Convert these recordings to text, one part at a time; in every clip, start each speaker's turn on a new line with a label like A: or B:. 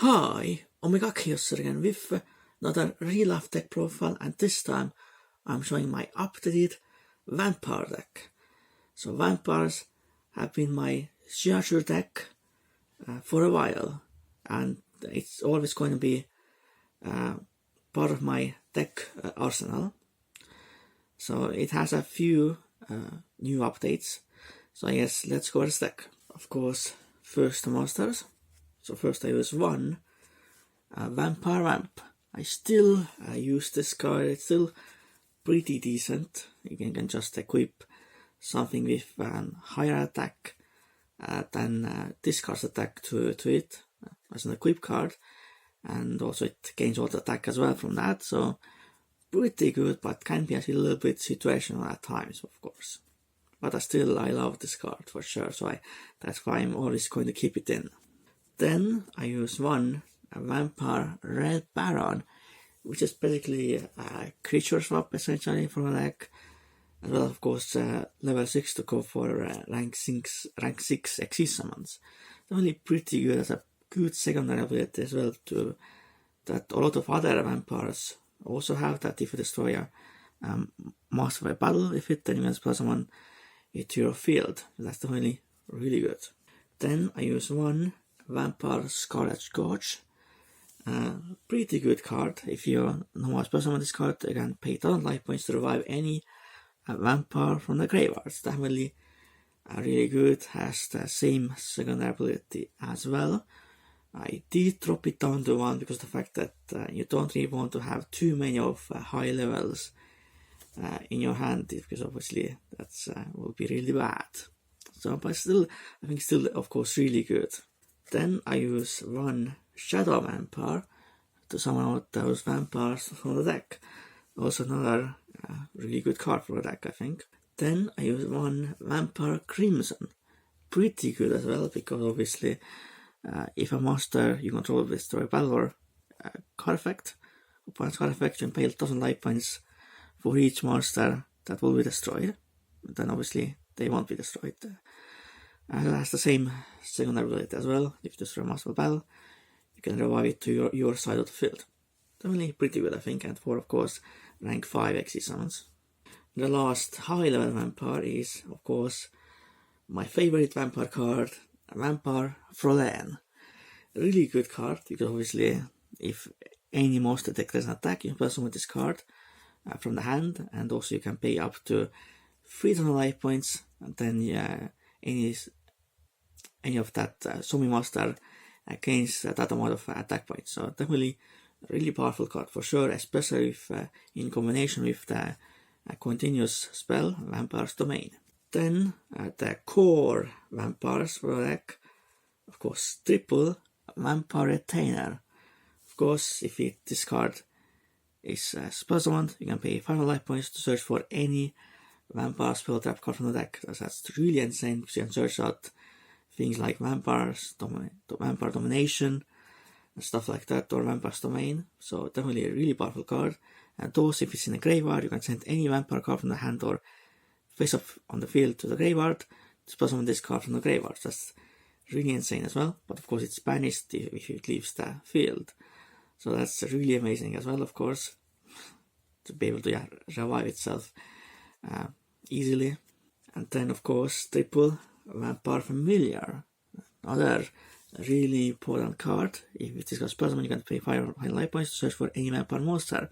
A: Hi, Omega Khaos here again with another real life deck profile, and this time I'm showing my up-to-date vampire deck. So vampires have been my signature deck for a while, and it's always going to be part of my deck arsenal. So it has a few new updates. So I guess let's go to this deck. Of course, first the monsters. So first I use one Vampire Vamp. I still use this card. It's still pretty decent. You can just equip something with higher attack than discards attack to it as an equip card, and also it gains auto attack as well from that. So pretty good, but can be actually a little bit situational at times, of course. But I love this card for sure. So that's why I'm always going to keep it in. Then I use one Vampire Red Baron, which is basically a creature swap essentially from a deck, as well of course level 6 to go for rank 6 XC summons. Really pretty good as a good secondary ability as well, to that a lot of other vampires also have, that if you destroy a master of a battle with it, then you can spell someone into your field. That's definitely really good. Then I use one Vampire Scarlet Gorge. Pretty good card. If you know how to summon this card, you can pay 1000 life points to revive any vampire from the graveyard. It's definitely really good. Has the same secondary ability as well. I did drop it down to 1 because of the fact that you don't really want to have too many of high levels in your hand, because obviously that's will be really bad. So, but still, I think still of course really good. Then I use one Shadow Vampire to summon out those vampires from the deck. Also another really good card for the deck, I think. Then I use one Vampire Crimson. Pretty good as well, because obviously if a monster you control destroy battle or card effect, opponent's card effect, you can pay 1000 life points for each monster that will be destroyed. Then obviously they won't be destroyed. It has the same secondary ability as well. If you destroy a monster of battle, you can revive it to your side of the field. Definitely pretty good, I think, and for of course rank 5 XC summons. The last high level vampire is of course my favorite vampire card, Vampire Frolain. Really good card, because obviously if any monster deck does an attack, you can play some with this card from the hand, and also you can pay up to 3000 life points, and then any of that zombie monster gains that amount of attack points. So definitely a really powerful card for sure, especially if in combination with the continuous spell Vampire's Domain. Then the core vampires for the deck, of course triple Vampire Retainer. Of course, if this card is spell summoned, you can pay 500 life points to search for any vampire spell trap card from the deck. That's really insane, because you can search out things like Vampire Domination and stuff like that, or Vampire's Domain. So definitely a really powerful card. And those, if it's in a graveyard, you can send any vampire card from the hand or face up on the field to the graveyard to spell summon this card from the graveyard. That's really insane as well. But of course it's banished if it leaves the field. So that's really amazing as well, of course, to be able to revive itself easily. And then of course triple Vampire Familiar, another really important card. If it is got spell summon, you can pay 5 life points to search for any vampire monster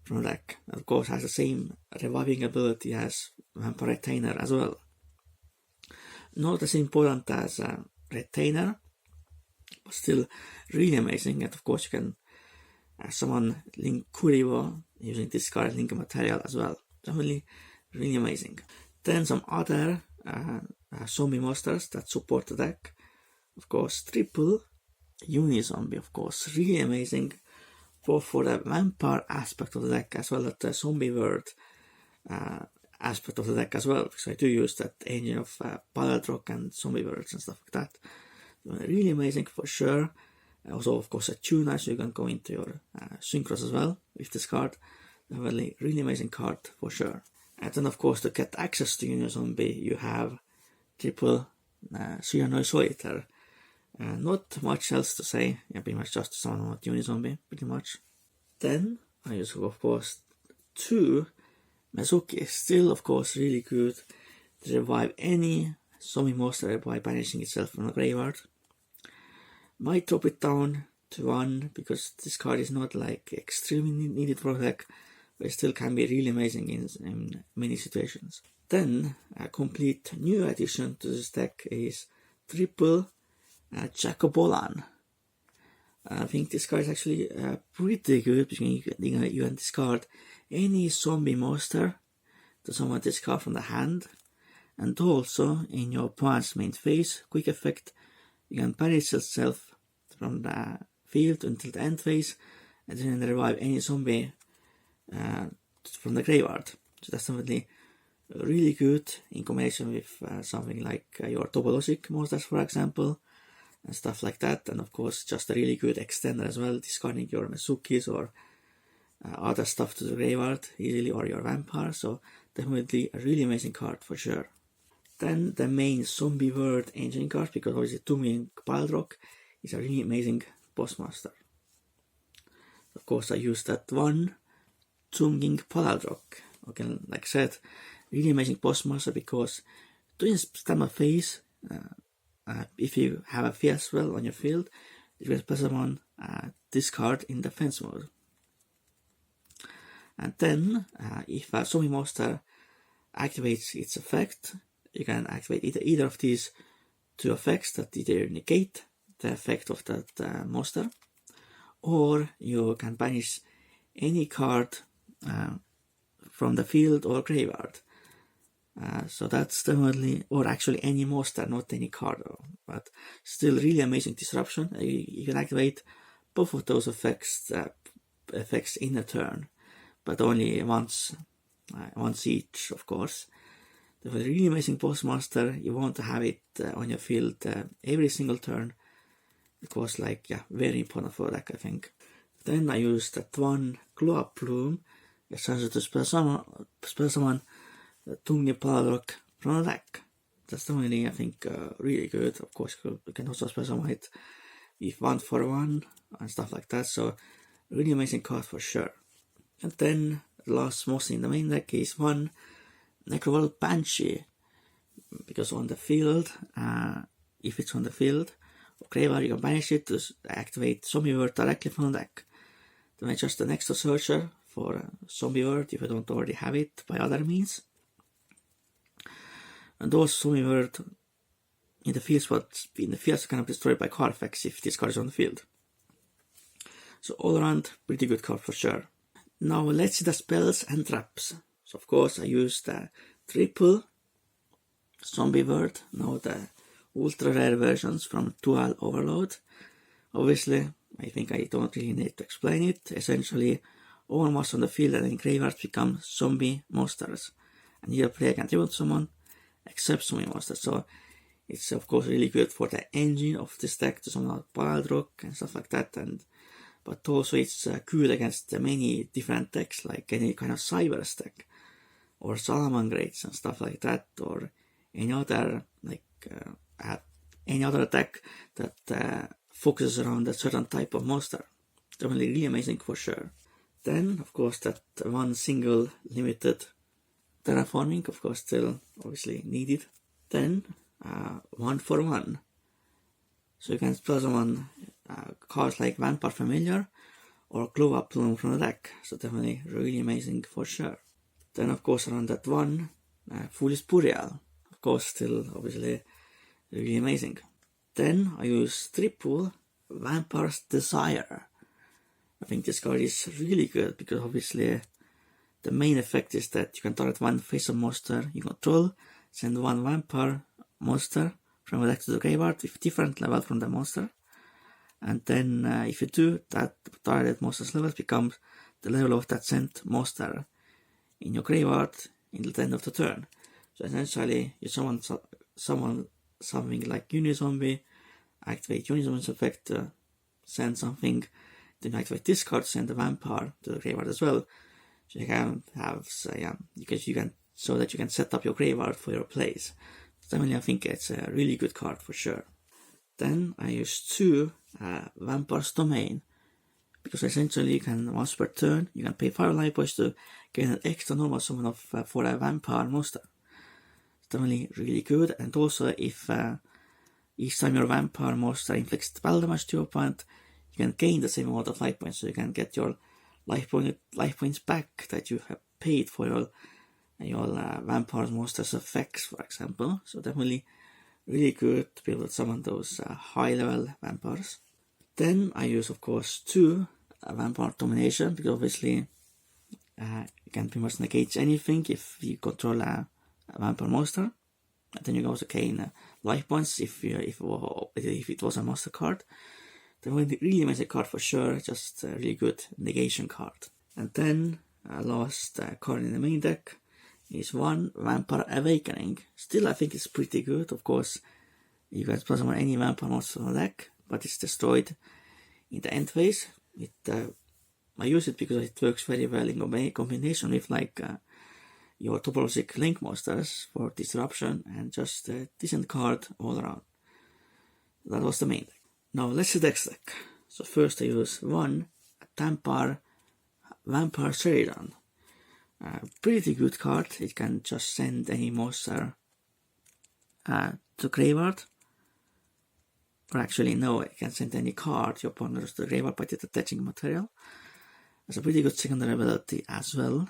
A: from the deck. Of course has the same reviving ability as Vampire Retainer as well. Not as important as Retainer, but still really amazing. And of course you can summon Link Kuribo using this card Link material as well. Definitely really amazing. Then some other zombie monsters that support the deck. Of course triple Unizombie, of course, really amazing, both for the vampire aspect of the deck as well as the zombie world aspect of the deck as well, because I do use that engine of Pilot Rock and zombie worlds and stuff like that. Really amazing for sure. Also of course a tuner, so you can go into your synchros as well with this card. Really amazing card for sure. And then of course to get access to Unizombie, you have triple Cyanide Solitaire. Not much else to say. Yeah, pretty much just summon out Unizombie, pretty much. Then I use, of course, 2 Mezuki. Still, of course, really good to revive any zombie monster by banishing itself from the graveyard. Might drop it down to 1 because this card is not like extremely needed for a deck, but it still can be really amazing in many situations. Then a complete new addition to this deck is triple Jacobolan. I think this card is actually pretty good because you can discard any zombie monster to summon this card from the hand, and also in your opponent's main phase, quick effect, you can banish yourself from the field until the end phase, and then revive any zombie from the graveyard. So that's definitely really good in combination with something like your double logic monsters, for example, and stuff like that. And of course, just a really good extender as well, discarding your Mezukis or other stuff to the graveyard easily, or your vampire. So definitely a really amazing card for sure. Then the main zombie world engine card, because obviously Dooming Baldrock is a really amazing boss master. Of course, I used that one Dooming Baldrock. Okay, like I said, really amazing boss master because during standard phase, if you have a field spell on your field, you can press on this card in defense mode. And then, if a zombie monster activates its effect, you can activate either of these 2 effects that either negate the effect of that monster, or you can banish any card from the field or graveyard. So that's definitely, or actually any monster, not any card, but still really amazing disruption. You can activate both of those effects in a turn, but only once each, of course. They were a really amazing boss master. You want to have it on your field every single turn. It was like, very important for deck, I think. Then I used that one Glow Up Plume, essentially to spell someone Dooming Baldrock from the deck. That's definitely, I think, really good. Of course, you can also spell someone it with 1/1 and stuff like that. So, really amazing card for sure. And then, last mostly in the main deck is one Necroval Banshee, because on the field, if it's on the field or graveyard, you can banish it to activate Zombie Word directly from the deck. Then it's just an extra searcher for Zombie Word if you don't already have it by other means. And those Zombie Word in the field spots are kind of destroyed by card effects if this card is on the field. So all around, pretty good card for sure. Now let's see the spells and traps. So of course I used the triple Zombie Word, now the ultra rare versions from Dual Overload. Obviously, I think I don't really need to explain it. Essentially, all monsters on the field and in graveyards become zombie monsters, and either player can tribute someone except zombie monsters. So it's of course really good for the engine of this deck to summon out Baldrock and stuff like that, but also it's good against many different decks, like any kind of Cyber deck or Salamangreats and stuff like that, or any other any other deck that focuses around a certain type of monster. Definitely really amazing for sure. Then, of course, that one single limited terraforming, of course, still obviously needed. Then, 1/1. So you can spell someone cards like Vampire Familiar or Glow Up Plume from the deck. So definitely really amazing for sure. Then, of course, around that one, Foolish Burial. Of course, still obviously really amazing. Then I use triple Vampire's Desire. I think this card is really good because obviously the main effect is that you can target one face-up monster you control, send one vampire monster from the deck to the graveyard with different level from the monster, and then if you do, that target monster's level becomes the level of that sent monster in your graveyard until the end of the turn. So essentially, you summon something like Unizombie, activate Unizombie's effect, send something, then activate this card, send the vampire to the graveyard as well. So you can have, so that you can set up your graveyard for your plays. Definitely, I think it's a really good card for sure. Then I use 2 Vampire's Domain, because essentially you can, once per turn, you can pay 5 life points to gain an extra normal summon of for a vampire monster. It's definitely really good. And also, if each time your vampire monster inflicts battle damage to your opponent, you can gain the same amount of life points, so you can get your life points back that you have paid for your vampire monster's effects, for example. So definitely really good to be able to summon those high level vampires. Then I use, of course, 2 Vampire Domination, because obviously you can pretty much negate anything if you control a vampire monster. And then you can also gain life points if it was a monster card. Then really amazing card for sure, just a really good negation card. And then last card in the main deck is 1 Vampire Awakening. Still, I think it's pretty good. Of course, you can summon any vampire monster on the deck, but it's destroyed in the end phase. I use it because it works very well in combination with your topologic link monsters for disruption, and just a decent card all around. That was the main deck. Now let's see the next deck. So first I use 1 Vampire Sheridan. Pretty good card. It can just send any monster to graveyard. Or actually, no, it can send any card your opponent to the graveyard by detaching material. It's a pretty good secondary ability as well.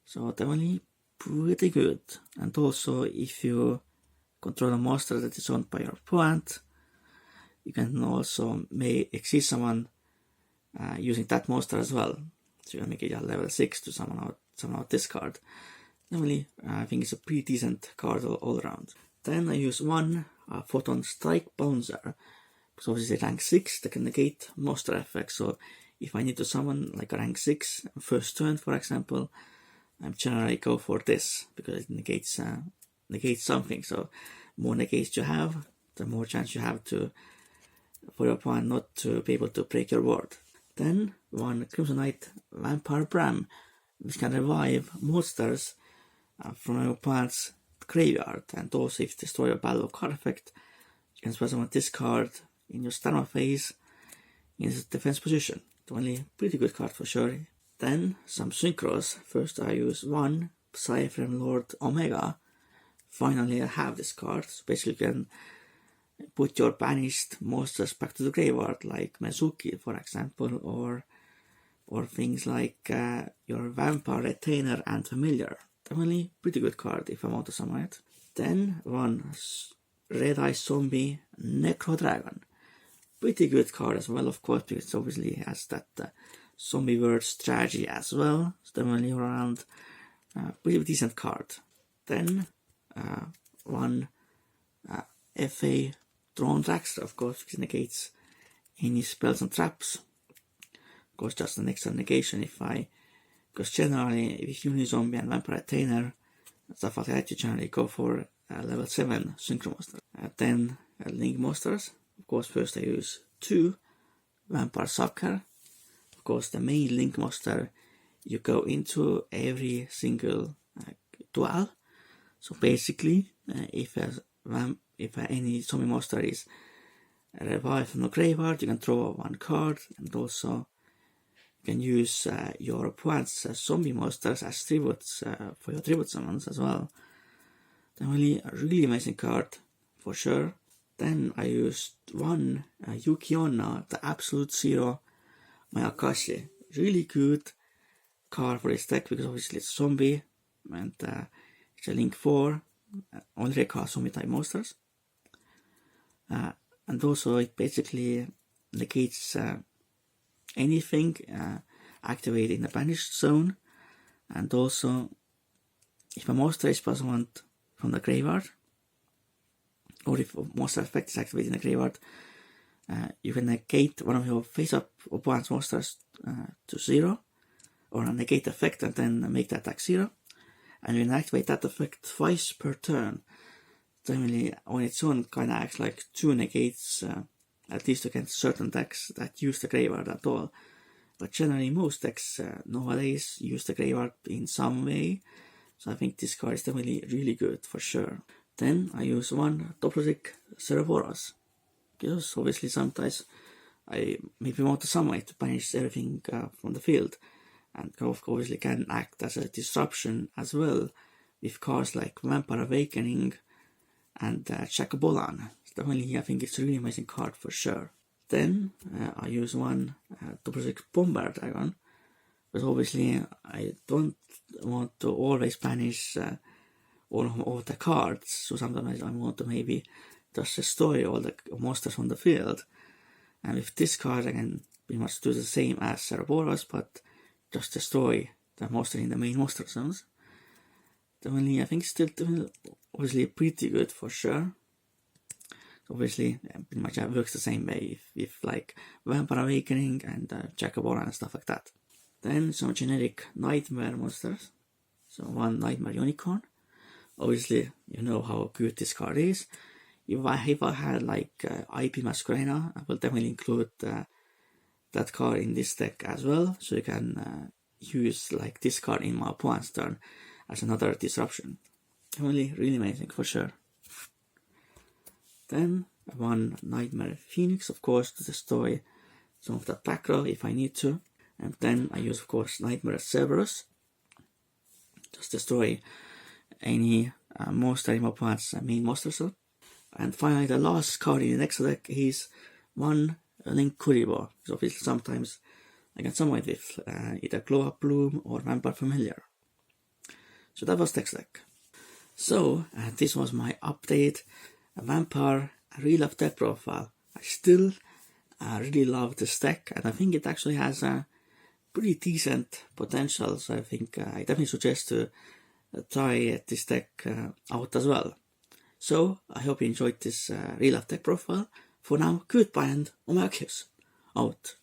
A: So definitely pretty good. And also, if you control a monster that is owned by your opponent, you can also exceed someone using that monster as well. So you can make it a level 6 to summon out this card. Definitely, I think it's a pretty decent card all around. Then I use 1 Photon Strike Bouncer, because obviously rank 6, they can negate monster effects. So if I need to summon like a rank 6 first turn, for example, I generally go for this, because it negates something. So more negates you have, the more chance you have for your opponent not to be able to break your ward. Then 1 Crimson Knight Vampire Bram, which can revive monsters from your opponent's graveyard, and also if you destroy a battle or card effect, you can summon this card in your standard phase in its defense position. Only pretty good card for sure. Then some synchros. First I use 1 Psyframe Lord Omega. Finally I have this card, so basically you can put your banished monsters back to the graveyard, like Mezuki for example, or things like your Vampire Retainer and Familiar. Definitely pretty good card if I want to summon it. Then 1 Red Eye Zombie Necro Dragon. Pretty good card as well, of course, because it obviously has that zombie word strategy as well. So definitely all around pretty decent card. Then 1 FA Drone Dragster, of course, which negates any spells and traps. Of course, just an extra negation because generally, if you use Zombie and Vampire Retainer, stuff like that, you generally go for level 7 Synchro Monster. Then Link Monsters. Of course, first I use 2 Vampire Sucker. Of course, the main Link Monster, you go into every single duel. So basically, if any zombie monster is revived from the graveyard, you can draw 1 card, and also you can use your opponent's zombie monsters as tributes for your tribute summons as well. Then really amazing card for sure. Then I used 1 Yuki-onna, the Absolute Zero Mayakashi. Really good card for this deck, because obviously it's zombie, and it's a link 4, only recast zombie type monsters. And also it basically negates anything activated in the banished zone, and also if a monster is summoned from the graveyard, or if a monster effect is activated in the graveyard, you can negate one of your face-up opponent's monsters to 0, or a negate effect and then make the attack 0, and you can activate that effect twice per turn. Generally, on its own, kind of acts like 2 negates, at least against certain decks that use the graveyard at all. But generally, most decks nowadays use the graveyard in some way, so I think this card is definitely really good for sure. Then I use 1 Toplogic Cerevoros. because obviously sometimes I maybe want the sunlight to banish everything from the field, and obviously can act as a disruption as well with cards like Vampire Awakening and Chakabolan. So definitely I think it's a really amazing card for sure. Then I use one Double 6 Bomber Dragon, but obviously I don't want to always banish all of the cards, so sometimes I want to maybe just destroy all the monsters on the field. And with this card I can pretty much do the same as Cerberus, but just destroy the monster in the main monster zones. Definitely I think still obviously pretty good for sure. Obviously pretty much it works the same way with like Vampire Awakening and Chakabola and stuff like that. Then some generic Nightmare monsters. So one Nightmare Unicorn. Obviously you know how good this card is. If I had like IP Masquerena, I will definitely include that card in this deck as well, so you can use like this card in my opponent's turn as another disruption. Definitely really amazing for sure. Then one Nightmare Phoenix, of course, to destroy some of that back row if I need to. And then I use, of course, Nightmare Cerberus. Just destroy any monster in my opponent's main monster zone. And finally, the last card in the next deck is one Link Kuribo. So obviously sometimes I can summon it with either Glow Up Bloom or Vampire Familiar. So that was next deck. So this was my update, Vampire Real Life deck profile. I still really love this deck, and I think it actually has a pretty decent potential. So I think I definitely suggest to try this deck out as well. So I hope you enjoyed this Real Life deck profile. For now, goodbye and Khaos out.